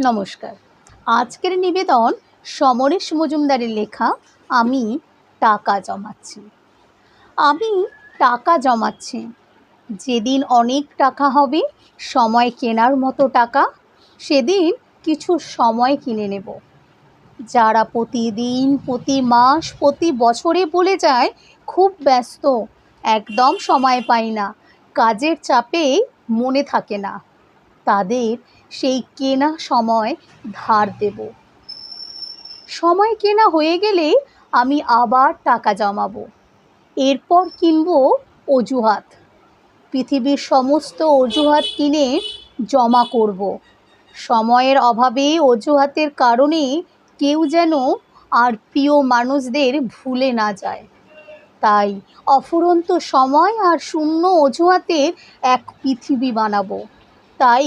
নমস্কার। আজকের নিবেদন সমরেশ মজুমদারের লেখা আমি টাকা জমাচ্ছি। আমি টাকা জমাচ্ছি। যেদিন অনেক টাকা হবে, সময় কেনার মতো টাকা, সেদিন কিছু সময় কিনে নেব। যারা প্রতিদিন, প্রতি মাস, প্রতি বছরে বলে যায় খুব ব্যস্ত, একদম সময় পাই না, কাজের চাপে মনে থাকে না, তাদের সেই কেনা সময় ধার দেব। সময় কেনা হয়ে গেলে আমি আবার টাকা জমাবো। এরপর কিনবো অজুহাত। পৃথিবীর সমস্ত অজুহাত কিনে জমা করব। সময়ের অভাবে, অজুহাতের কারণে কেউ যেন আর প্রিয় মানুষদের ভুলে না যায়। তাই অফুরন্ত সময় আর শূন্য অজুহাতের এক পৃথিবী বানাবো। তাই